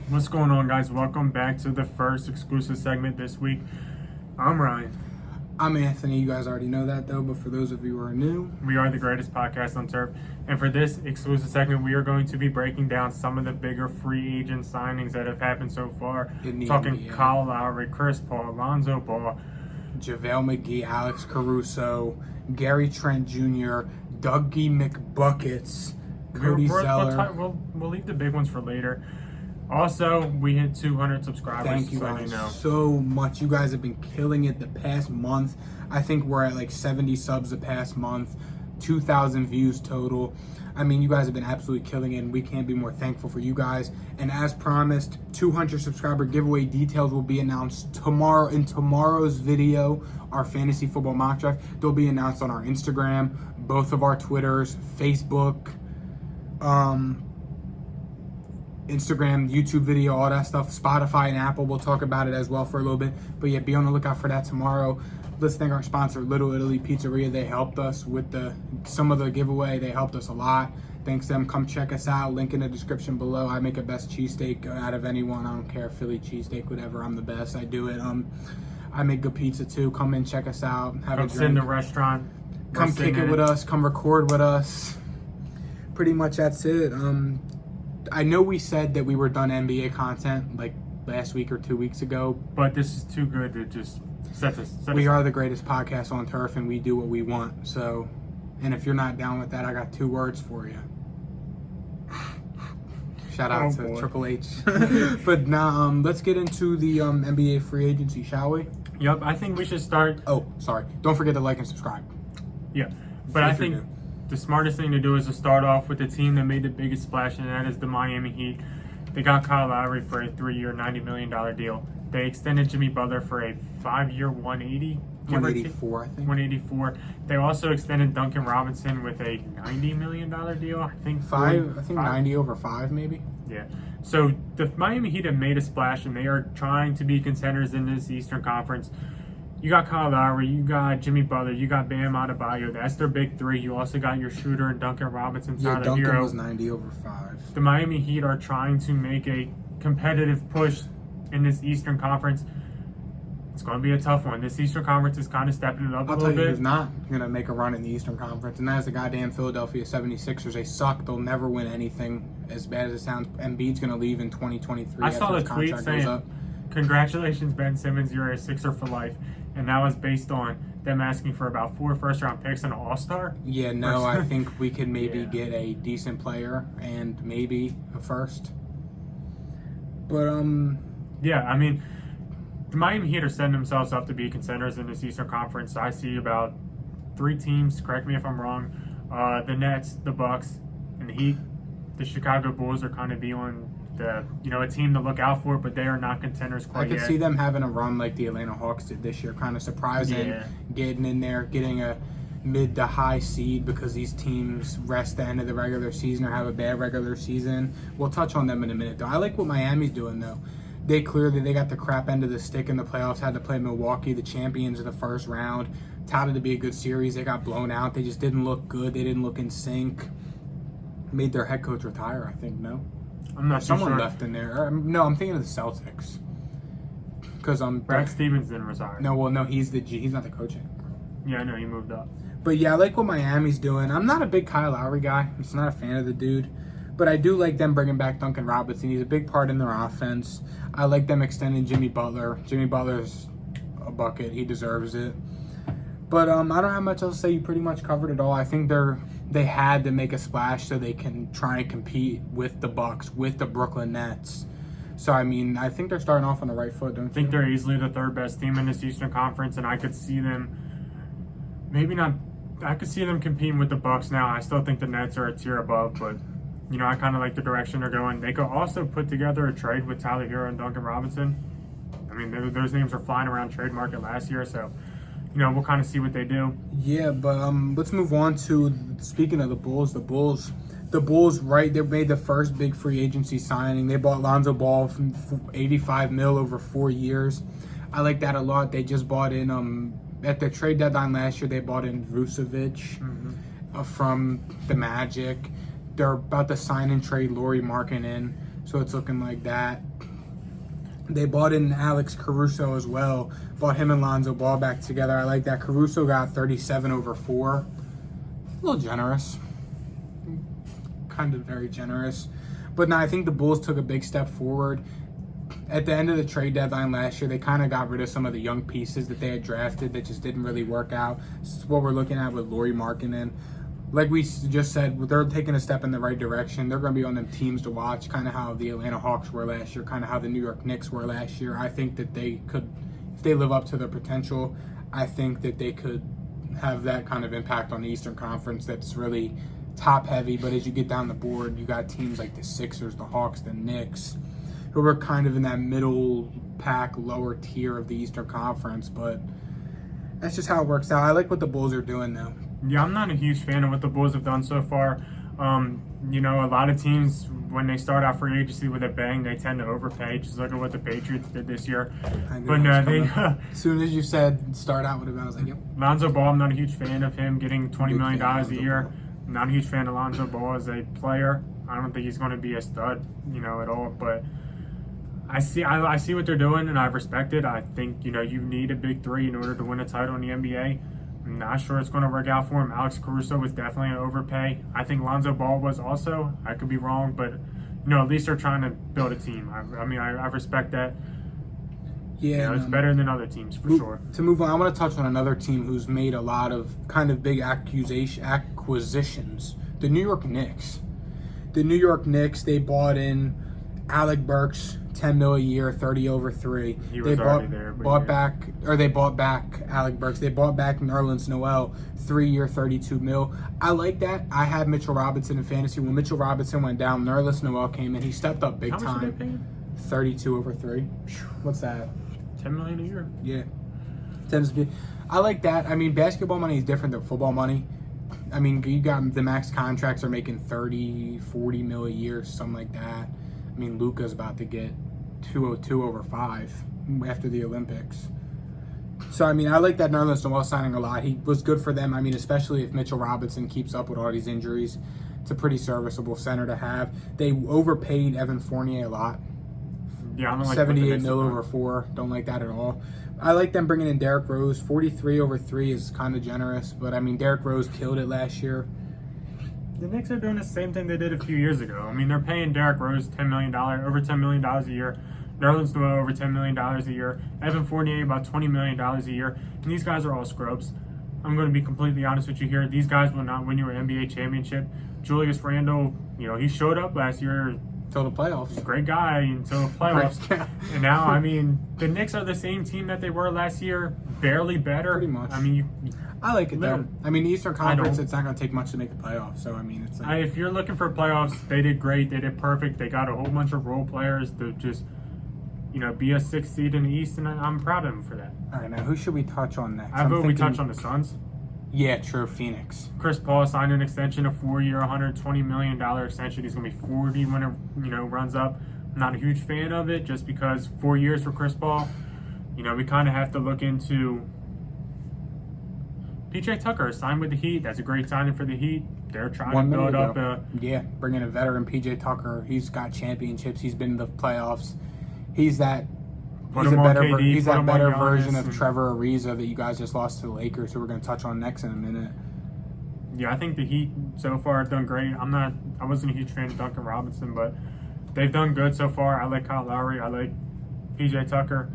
What's going on, guys? Welcome back to the first exclusive segment this week. I'm Ryan. I'm Anthony. You guys already know that, though, but for those of you who are new, We are the greatest podcast on turf. And for this exclusive segment, we are going to be breaking down some of the bigger free agent signings that have happened so far. In the Talking NBA. Kyle Lowry, Chris Paul, Lonzo Ball. JaVale McGee, Alex Caruso, Gary Trent Jr., Dougie McBuckets, Cody Zeller. We'll leave the big ones for later. Also, we hit 200 subscribers. Thank you so guys know. so much. You guys have been killing it the past month. I think we're at like 70 subs the past month, 2,000 views total. I mean, you guys have been absolutely killing it, and we can't be more thankful for you guys. And as promised, 200 subscriber giveaway details will be announced tomorrow in tomorrow's video, our fantasy football mock draft. They'll be announced on our Instagram, both of our Twitters, Facebook, Instagram, YouTube video, all that stuff, Spotify and Apple. We'll talk about it as well for a little bit. But yeah, be on the lookout for that tomorrow. Let's thank our sponsor, Little Italy Pizzeria. They helped us with some of the giveaway. They helped us a lot. Thanks to them. Come check us out. Link in the description below. I make a best cheesesteak out of anyone. I don't care, Philly cheesesteak, whatever. I'm the best. I do it. I make good pizza too. Come in, check us out. Have a drink. Come sit in the restaurant. Come kick it with us. Come record with us. Pretty much that's it. I know we said that we were done NBA content like last week or 2 weeks ago. But this is too good to just set this. We are the greatest podcast on turf, and we do what we want. So, and if you're not down with that, I got 2 words for you. Shout out to boy. Triple H. But now, let's get into the NBA free agency, shall we? Yep, I think we should start. Oh, sorry. Don't forget to like and subscribe. Yeah, but I If you're think new. the smartest thing to do is to start off with the team that made the biggest splash, and that is the Miami Heat. They got Kyle Lowry for a 3-year, $90 million deal. They extended Jimmy Butler for a 5-year, 180, 184, I think. 184. They also extended Duncan Robinson with a $90 million deal. I think 90 over 5, maybe. Yeah. So the Miami Heat have made a splash, and they are trying to be contenders in this Eastern Conference. You got Kyle Lowry, you got Jimmy Butler, you got Bam Adebayo. That's their big three. You also got your shooter and Duncan Robinson. Yeah, Tyler Duncan Hero. was 90 over 5. The Miami Heat are trying to make a competitive push in this Eastern Conference. It's going to be a tough one. This Eastern Conference is kind of stepping it up a I'll little tell you bit. who's not going to make a run in the Eastern Conference, and that is the goddamn Philadelphia 76ers. They suck. They'll never win anything, as bad as it sounds. Embiid's going to leave in 2023. I saw after the his tweet contract goes saying, up. "Congratulations, Ben Simmons, you're a Sixer for life." And that was based on them asking for about 4 first-round picks and an All-Star. Yeah, no, I think we could maybe Yeah. get a decent player and maybe a first. But, Yeah, I mean, the Miami Heat are setting themselves up to be contenders in this Eastern Conference. I see about 3 teams, correct me if I'm wrong, the Nets, the Bucks, and the Heat. The Chicago Bulls are kind of beyond a team to look out for, but they are not contenders I quite could yet. see them having a run like the Atlanta Hawks did this year, kind of surprising, Yeah. getting in there, getting a mid to high seed because these teams rest the end of the regular season or have a bad regular season. We'll touch on them in a minute, though. I like what Miami's doing, though. They got the crap end of the stick in the playoffs, had to play Milwaukee, the champions of the first round, touted to be a good series. They got blown out. They just didn't look good. They didn't look in sync. Made their head coach retire, I think, no? I'm not too Someone sure. left in there. No, I'm thinking of the Celtics. Because Brad Stevens didn't retire. No, he's the G. He's not the coach anymore. Yeah, I know, he moved up. But yeah, I like what Miami's doing. I'm not a big Kyle Lowry guy. I'm just not a fan of the dude. But I do like them bringing back Duncan Robinson. He's a big part in their offense. I like them extending Jimmy Butler. Jimmy Butler's a bucket. He deserves it. But I don't have much else to say. You pretty much covered it all. I think they had to make a splash so they can try and compete with the Bucks, with the Brooklyn Nets. So, I mean, I think they're starting off on the right foot, don't you? I think they're easily the 3rd best team in this Eastern Conference, and I could see them, maybe not, I could see them competing with the Bucks now. I still think the Nets are a tier above, but, I kind of like the direction they're going. They could also put together a trade with Tyler Hero and Duncan Robinson. I mean, those names were flying around trade market last year, so, we'll kind of see what they do. Yeah, but let's move on to, speaking of the Bulls, right, they made the first big free agency signing. They bought Lonzo Ball from $85 million over 4 years. I like that a lot. They just bought in, at the trade deadline last year, they bought in Vucevic from the Magic. They're about to sign and trade Lauri Markkanen, so it's looking like that. They bought in Alex Caruso as well. Bought him and Lonzo Ball back together. I like that. Caruso got 37 over 4. A little generous. Kind of very generous. But no, I think the Bulls took a big step forward. At the end of the trade deadline last year, they kind of got rid of some of the young pieces that they had drafted that just didn't really work out. This is what we're looking at with Lauri Markkanen. Like we just said, they're taking a step in the right direction. They're going to be on them teams to watch, kind of how the Atlanta Hawks were last year, kind of how the New York Knicks were last year. I think that they could, if they live up to their potential, I think that they could have that kind of impact on the Eastern Conference that's really top heavy. But as you get down the board, you got teams like the Sixers, the Hawks, the Knicks, who are kind of in that middle pack, lower tier of the Eastern Conference. But that's just how it works out. I like what the Bulls are doing, though. Yeah, I'm not a huge fan of what the Bulls have done so far. You know, a lot of teams, when they start out free agency with a bang, they tend to overpay. Just look at what the Patriots did this year. But as soon as you said start out with it, I was like, yep. Lonzo Ball, I'm not a huge fan of him getting $20 million a year. I'm not a huge fan of Lonzo Ball as a player. I don't think he's going to be a stud, you know, at all. But I see what they're doing, and I respect it. I think, you know, you need a big three in order to win a title in the NBA. I'm not sure it's going to work out for him. Alex Caruso was definitely an overpay. I think Lonzo Ball was also. I could be wrong, but, you know, at least they're trying to build a team. I mean, I respect that. Yeah, you know, it's better than other teams, for sure. To move on, I want to touch on another team who's made a lot of kind of big acquisitions. The New York Knicks. The New York Knicks, they bought in Alec Burks, $10 million a year, 30 over 3. He was already there. They bought back Alec Burks. They bought back Nerlens Noel, 3 year, 32 mil. I like that. I had Mitchell Robinson in fantasy. When Mitchell Robinson went down, Nerlens Noel came in. He stepped up big time. How much did they pay him? 32 over 3. What's that? $10 million a year. Yeah. Tends to be. I like that. I mean, basketball money is different than football money. I mean, you got the max contracts are making 30, 40 mil a year, something like that. I mean, Luka's about to get 202 over 5 after the Olympics. So, I mean, I like that Nerlens Noel signing a lot. He was good for them. I mean, especially if Mitchell Robinson keeps up with all these injuries. It's a pretty serviceable center to have. They overpaid Evan Fournier a lot. Yeah, I don't like 78 mil over 4. Don't like that at all. I like them bringing in Derrick Rose. 43 over 3 is kind of generous. But, I mean, Derrick Rose killed it last year. The Knicks are doing the same thing they did a few years ago. I mean, they're paying Derrick Rose over $10 million a year. Nerlens Noel over $10 million a year. Evan Fournier about $20 million a year. And these guys are all scrubs. I'm going to be completely honest with you here. These guys will not win you an NBA championship. Julius Randle, you know, he showed up last year. Until the playoffs. He's a great guy until the playoffs. And now, I mean, the Knicks are the same team that they were last year. Barely better. Pretty much. I mean, I like it though. I mean, the Eastern Conference, it's not going to take much to make the playoffs. So, I mean, it's like... if you're looking for playoffs, they did great. They did perfect. They got a whole bunch of role players to just, you know, be a 6th seed in the East, and I'm proud of them for that. All right, now, who should we touch on next? I vote we touch on the Suns. Yeah, true, Phoenix. Chris Paul signed an extension, a 4-year, $120 million extension. He's going to be 40 when it, you know, runs up. I'm not a huge fan of it just because 4 years for Chris Paul, you know, we kind of have to look into... PJ Tucker signed with the Heat. That's a great signing for the Heat. They're trying to build up yeah, bringing a veteran, PJ Tucker. He's got championships. He's been in the playoffs. He's that... He's that better version of Trevor Ariza that you guys just lost to the Lakers, who we're going to touch on next in a minute. Yeah, I think the Heat so far have done great. I wasn't a huge fan of Duncan Robinson, but they've done good so far. I like Kyle Lowry. I like PJ Tucker.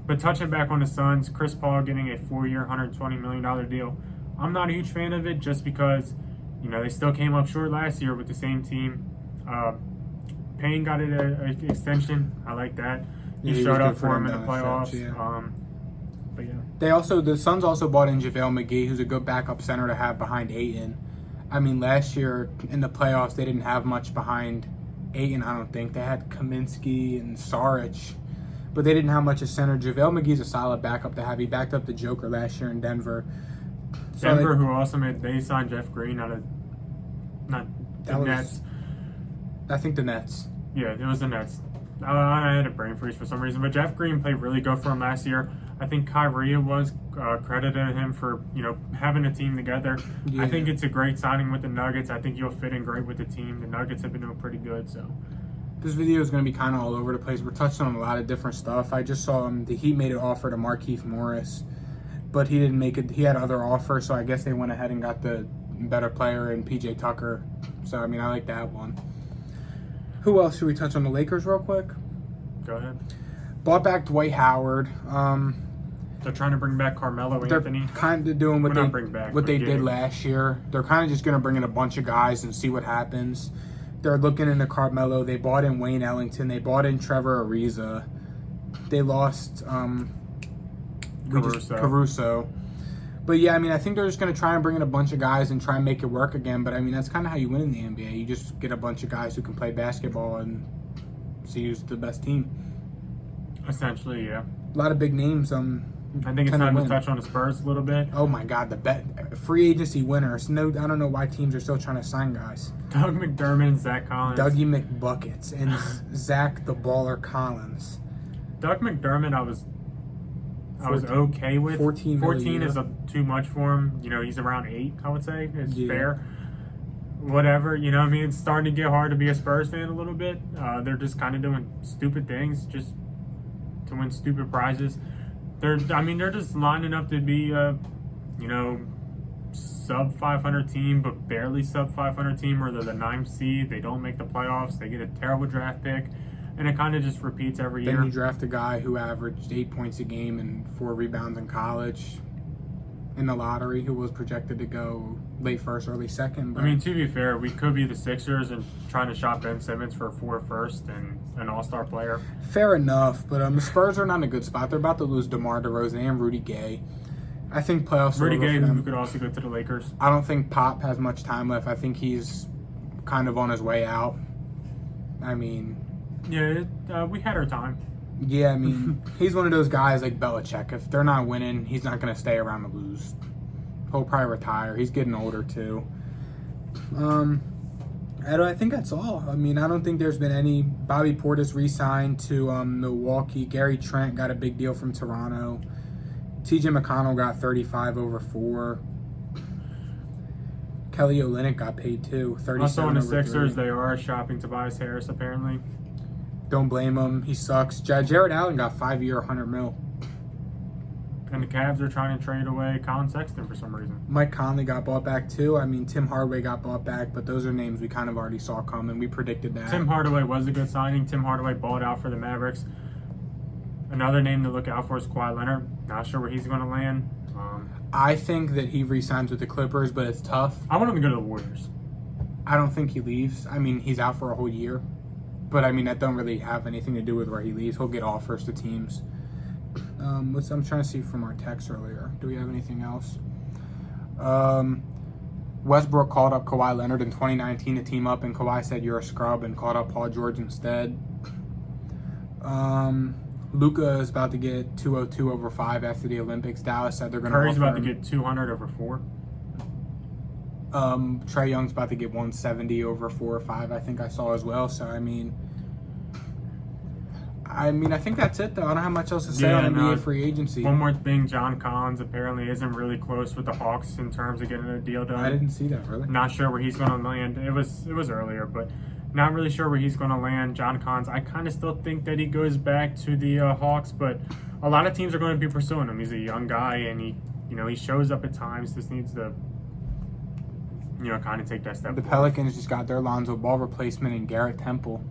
But touching back on the Suns, Chris Paul getting a 4-year, $120 million deal. I'm not a huge fan of it just because, you know, they still came up short last year with the same team. Payne got an extension. I like that. He showed up for him in the playoffs. But yeah. The Suns also bought in JaVale McGee, who's a good backup center to have behind Ayton. I mean, last year in the playoffs, they didn't have much behind Ayton, I don't think. They had Kaminsky and Saric, but they didn't have much at center. JaVale McGee's a solid backup to have. He backed up the Joker last year in Denver. Who also they signed Jeff Green out of Nets. I think the Nets. Yeah, it was the Nets. I had a brain freeze for some reason, but Jeff Green played really good for him last year. I think Kyrie was credited him for, you know, having a team together. Yeah. I think it's a great signing with the Nuggets. I think he'll fit in great with the team. The Nuggets have been doing pretty good, so This video is going to be kind of all over the place. We're touching on a lot of different stuff. I just saw the Heat made an offer to Markieff Morris, but he didn't make it. He had other offers, so I guess they went ahead and got the better player in PJ Tucker. So, I mean, I like that one. Who else? Should we touch on the Lakers real quick? Go ahead. Bought back Dwight Howard. They're trying to bring back Carmelo Anthony. They're kind of doing what they did last year. They're kind of just going to bring in a bunch of guys and see what happens. They're looking into Carmelo. They bought in Wayne Ellington. They bought in Trevor Ariza. They lost Caruso. But yeah, I mean, I think they're just going to try and bring in a bunch of guys and try and make it work again. But I mean, that's kind of how you win in the NBA. You just get a bunch of guys who can play basketball and see who's the best team. Essentially, yeah. A lot of big names. I think it's time to touch on the Spurs a little bit. Oh my God, the free agency winners. No, I don't know why teams are still trying to sign guys. Doug McDermott and Zach Collins. Dougie McBuckets and Zach the Baller Collins. Doug McDermott, I was okay with. 14 is too much for him. You know, he's around 8, I would say. It's fair. Whatever, you know what I mean? It's starting to get hard to be a Spurs fan a little bit. They're just kind of doing stupid things just to win stupid prizes. They're just lining up to be a, sub 500 team, but barely sub 500 team, where they're the 9th seed. They don't make the playoffs. They get a terrible draft pick, and it kind of just repeats every year. Then you draft a guy who averaged 8 points a game and 4 rebounds in college in the lottery, who was projected to go late first, early second. But I mean, to be fair, we could be the Sixers and trying to shop Ben Simmons for a 4 first and an all-star player. Fair enough, but the Spurs are not in a good spot. They're about to lose DeMar DeRozan and Rudy Gay. I think playoffs Rudy are over Gay, for them. who could also go to the Lakers. I don't think Pop has much time left. I think he's kind of on his way out. I mean... Yeah, we had our time. Yeah, I mean, he's one of those guys like Belichick. If they're not winning, he's not going to stay around to lose. He'll probably retire. He's getting older, too. I think that's all. I mean, I don't think there's been any... Bobby Portis re-signed to Milwaukee. Gary Trent got a big deal from Toronto. TJ McConnell got 35 over 4. Kelly Olynyk got paid, too. 37 also on the over Sixers, 3. they are shopping Tobias Harris, apparently. Don't blame him. He sucks. Jared Allen got 5-year, $100 million. And the Cavs are trying to trade away Colin Sexton for some reason. Mike Conley got bought back too. I mean, Tim Hardaway got bought back, but those are names we kind of already saw coming. We predicted that. Tim Hardaway was a good signing. Tim Hardaway balled out for the Mavericks. Another name to look out for is Kawhi Leonard. Not sure where he's going to land. I think that he re-signs with the Clippers, but it's tough. I want him to go to the Warriors. I don't think he leaves. I mean, he's out for a whole year. But, I mean, that don't really have anything to do with where he leaves. He'll get offers to teams. I'm trying to see from our text earlier. Do we have anything else? Westbrook called up Kawhi Leonard in 2019 to team up, and Kawhi said, "You're a scrub," and called up Paul George instead. Luka is about to get 202 over 5 after the Olympics. Dallas said they're going to Curry's about to get 200 over 4. Trae Young's about to get 170 over 4 or 5, I think I saw as well. So, I mean, I think that's it, though. I don't have much else to say on NBA free agency. One more thing, John Collins apparently isn't really close with the Hawks in terms of getting a deal done. I didn't see that, really. Not sure where he's going to land. It was earlier, but not really sure where he's going to land. John Collins, I kind of still think that he goes back to the Hawks, but a lot of teams are going to be pursuing him. He's a young guy, and he shows up at times. Just needs to kind of take that step The forward. Pelicans just got their Lonzo Ball replacement in Garrett Temple.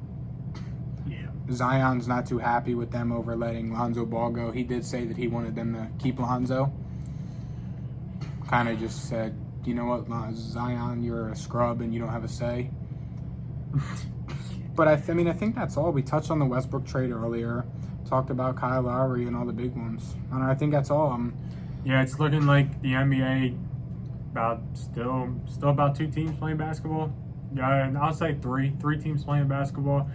Yeah. Zion's not too happy with them over letting Lonzo Ball go. He did say that he wanted them to keep Lonzo. Kind of just said, you know what, Zion, you're a scrub and you don't have a say. But I think that's all. We touched on the Westbrook trade earlier. Talked about Kyle Lowry and all the big ones. And I think that's all. Yeah, it's looking like the NBA still about 2 teams playing basketball. Yeah, and I'll say 3 teams playing basketball.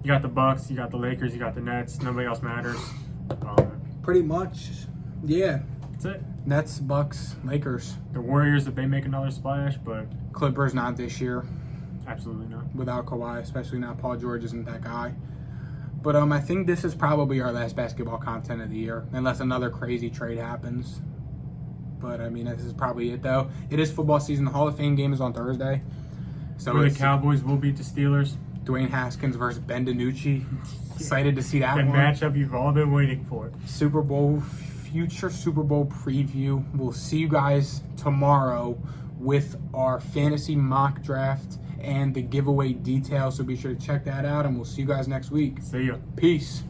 You got the Bucks, you got the Lakers, you got the Nets. Nobody else matters. Pretty much, yeah. That's it. Nets, Bucks, Lakers. The Warriors, if they make another splash, but Clippers not this year. Absolutely not. Without Kawhi, especially not Paul George isn't that guy. But I think this is probably our last basketball content of the year, unless another crazy trade happens. But, I mean, this is probably it, though. It is football season. The Hall of Fame game is on Thursday. So the Cowboys will beat the Steelers. Dwayne Haskins versus Ben DiNucci. Excited to see that The one. matchup you've all been waiting for. Future Super Bowl preview. We'll see you guys tomorrow with our fantasy mock draft and the giveaway details. So be sure to check that out, and we'll see you guys next week. See ya. Peace.